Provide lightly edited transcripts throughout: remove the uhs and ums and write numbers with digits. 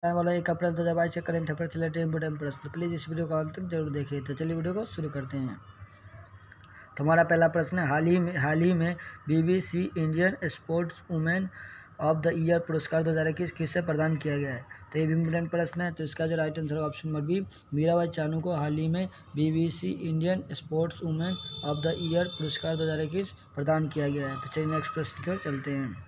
आने वाला 1 अप्रैल 2022 से करंट अफेयर से रिलेटेड इंपोर्टेंट प्रश्न, तो प्लीज़ इस वीडियो को अंत तक जरूर देखिए। तो चलिए वीडियो को शुरू करते हैं। तो हमारा पहला प्रश्न है, हाल ही में BBC Indian sports women of the year पुरस्कार 2021 किससे प्रदान किया गया है? तो ये भी इंपोर्टेंट प्रश्न है। तो इसका जो right answer option number B, Mirabai Chanu को हाल ही में BBC Indian sports women of the year पुरस्कार 2021 प्रदान किया गया है। तो चलिए नेक्स्ट प्रश्न की ओर चलते हैं।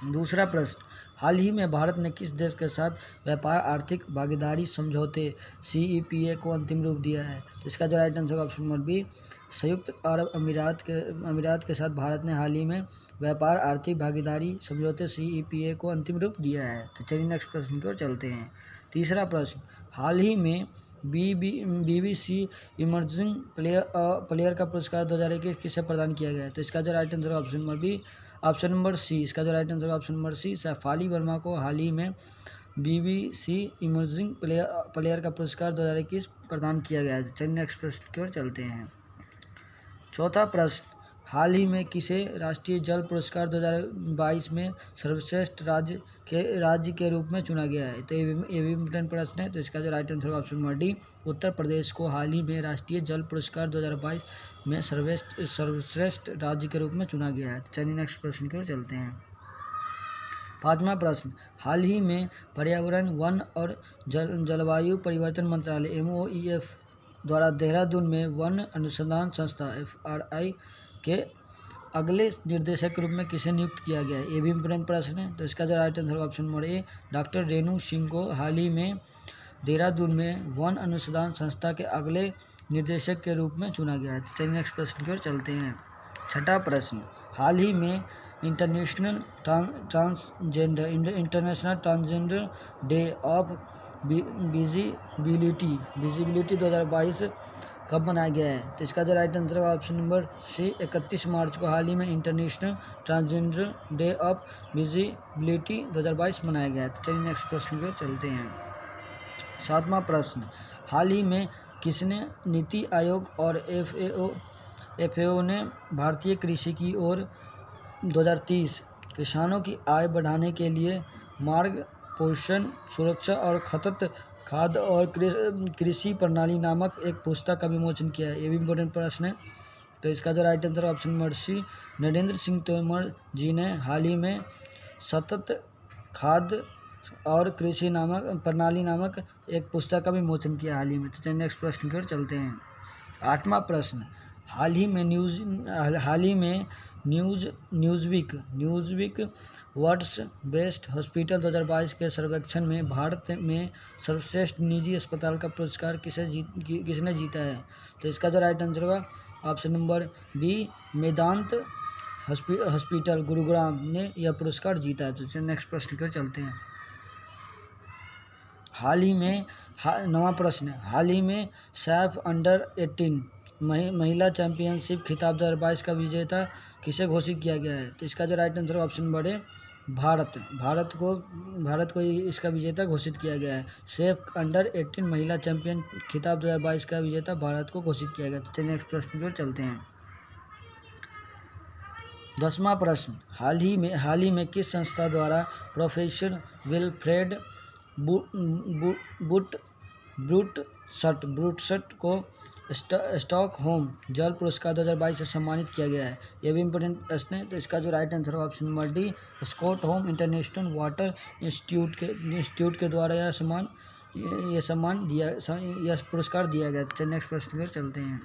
दूसरा प्रश्न, हाल ही में भारत ने किस देश के साथ व्यापार आर्थिक भागीदारी समझौते CEPA को अंतिम रूप दिया है? तो इसका जो right answer option number B, संयुक्त अरब अमीरात के साथ भारत ने हाल ही में व्यापार आर्थिक भागीदारी समझौते CEPA को अंतिम रूप दिया है। तो चलिए नेक्स्ट प्रश्न की ओर चलते हैं। तीसरा प्रश्न, हाल ही में BBC इमर्जिंग प्लेयर का पुरस्कार 2021 किसे प्रदान किया गया है? तो इसका जो right answer option number B, option number C, इसका जो right answer option number C, Shafali Verma को हाल ही में BBC इमर्जिंग प्लेयर का पुरस्कार 2021 प्रदान किया गया है। चलिए नेक्स्ट प्रश्न की ओर चलते हैं। चौथा प्रश्न, हाल ही में किसे राष्ट्रीय जल पुरस्कार 2022 में सर्वश्रेष्ठ राज्य के रूप में चुना गया है? तो ये भी इम्पोर्टेंट प्रश्न है। तो इसका जो right answer option number D, Uttar Pradesh को हाल ही में राष्ट्रीय जल पुरस्कार 2022 में सर्वश्रेष्ठ राज्य के रूप में चुना गया है। तो चलिए नेक्स्ट प्रश्न की ओर चलते हैं। पांचवा प्रश्न, हाल ही में पर्यावरण, वन और जलवायु परिवर्तन मंत्रालय MOEF द्वारा देहरादून में वन अनुसंधान संस्था FRI के अगले निर्देशक के रूप में किसे नियुक्त किया गया है? ये भी इम्पोर्टेंट प्रश्न है। तो इसका जो right answer option number A, doctor Renu Singh को हाल ही में देहरादून में वन अनुसंधान संस्था के अगले निर्देशक के रूप में चुना गया है। तो चलिए नेक्स्ट प्रश्न की ओर चलते हैं। छठा प्रश्न, हाल ही में international transgender day of visibility 2022 कब मनाया गया है? तो इसका जो राइट आंसर है ऑप्शन नंबर सी, 31 मार्च को हाल ही में international transgender day of visibility 2022 मनाया गया है। तो चलिए नेक्स्ट प्रश्न की ओर चलते हैं। सातवां प्रश्न, हाल ही में किसने नीति आयोग और FAO ने भारतीय कृषि की ओर 2030 किसानों की आय बढ़ाने के लिए मार्ग, पोषण, सुरक्षा और खपत खाद्य और कृषि प्रणाली नामक एक पुस्तक का विमोचन किया है? ये भी इम्पोर्टेंट प्रश्न है। तो इसका जो right answer option number C, Narendra Singh Tomar ji ने हाल ही में सतत खाद्य और कृषि प्रणाली नामक एक पुस्तक का विमोचन किया हाल ही में। तो चलिए नेक्स्ट प्रश्न की ओर चलते हैं। आठवां प्रश्न, हाल ही में न्यूज़वीक वर्ल्ड्स बेस्ट हॉस्पिटल 2022 के सर्वेक्षण में भारत में सर्वश्रेष्ठ निजी अस्पताल का पुरस्कार किसने जीता है? तो इसका जो राइट आंसर होगा option number B, Medanta hospital Gurugram ने यह पुरस्कार जीता है। तो नेक्स्ट प्रश्न की ओर चलते हैं। नवा प्रश्न, हाल ही में सैफ अंडर 18 महिला चैंपियनशिप खिताब 2022 का विजेता किसे घोषित किया गया है? तो इसका जो right answer option number A, Bharat को इसका विजेता घोषित किया गया है। सैफ अंडर 18 महिला चैंपियन खिताब 2022 का विजेता भारत को घोषित किया गया। तो चलिए नेक्स्ट प्रश्न की ओर चलते हैं। 10वां प्रश्न, हाल ही में किस संस्था द्वारा प्रोफेसर विल्फ्रेड ब्रूटसट को स्टॉकहोम जल पुरस्कार 2022 से सम्मानित किया गया है? यह भी इम्पोर्टेंट प्रश्न है। तो इसका जो राइट आंसर है option number D, Stockholm international water institute के द्वारा यह पुरस्कार दिया गया। तो नेक्स्ट प्रश्न पर चलते हैं।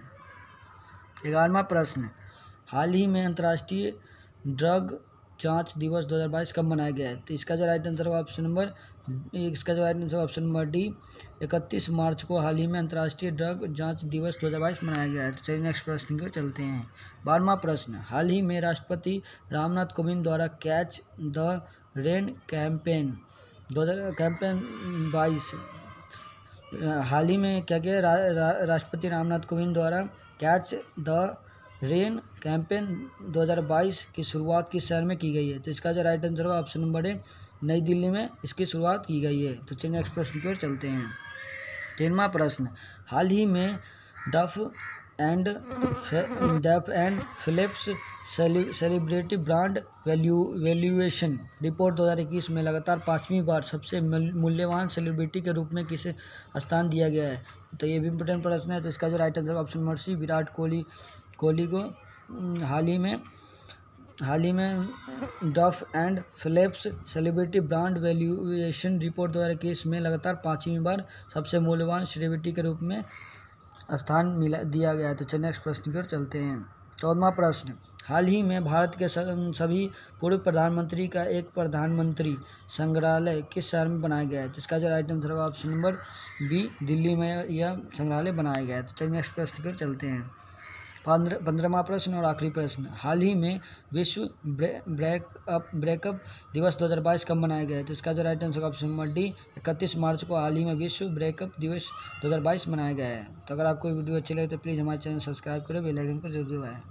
11वां प्रश्न, हाल ही में अंतर्राष्ट्रीय ड्रग जांच दिवस 2022 कब मनाया गया है? तो इसका जो राइट आंसर है ऑप्शन नंबर डी, 31 मार्च को हाल ही में अंतर्राष्ट्रीय ड्रग जांच दिवस 2022 मनाया गया है। तो चलिए नेक्स्ट प्रश्न की ओर चलते हैं। 12वां प्रश्न, हाल ही में राष्ट्रपति रामनाथ कोविंद द्वारा कैच द रेन कैंपेन 22 हाल ही में क्या किया? राष्ट्रपति रामनाथ कोविंद द्वारा कैच द रेन कैंपेन 2022 की शुरुआत किस शहर में की गई है? तो इसका जो राइट आंसर होगा ऑप्शन नंबर ए, नई दिल्ली में इसकी शुरुआत की गई है। तो चलिए नेक्स्ट प्रश्न की ओर चलते हैं। 13वां प्रश्न, हाल ही में Duff and Phelps celebrity brand valuation report 2021 में लगातार 5वीं बार सबसे मूल्यवान सेलिब्रिटी के रूप में किसे स्थान दिया गया है। तो ये भी इंपॉर्टेंट प्रश्न है। तो इसका जो right answer option number C, Virat Kohli को हाल ही में Duff and Phelps celebrity brand valuation report 2021 में लगातार 5वीं बार सबसे मूल्यवान सेलिब्रिटी के रूप में स्थान दिया गया है। तो चलिए नेक्स्ट प्रश्न की ओर चलते हैं। 14वां प्रश्न, हाल ही में भारत के सभी पूर्व प्रधानमंत्री का एक प्रधानमंत्री संग्रहालय किस शहर में बनाया गया है। तो इसका जो राइट आंसर होगा ऑप्शन नंबर बी, दिल्ली में यह संग्रहालय बनाया गया है। तो चलिए नेक्स्ट प्रश्न की ओर चलते हैं। 15वां प्रश्न और आखिरी प्रश्न, हाल ही में विश्व ब्रेकअप दिवस 2022 कब मनाया गया है। तो इसका जो right answer option number D, 31 मार्च को हाल ही में विश्व ब्रेकअप दिवस 2022 मनाया गया है। तो अगर आपको वीडियो अच्छी लगे तो प्लीज़ हमारे चैनल सब्सक्राइब करें, बेल आइकन पर जरूर दबाएं।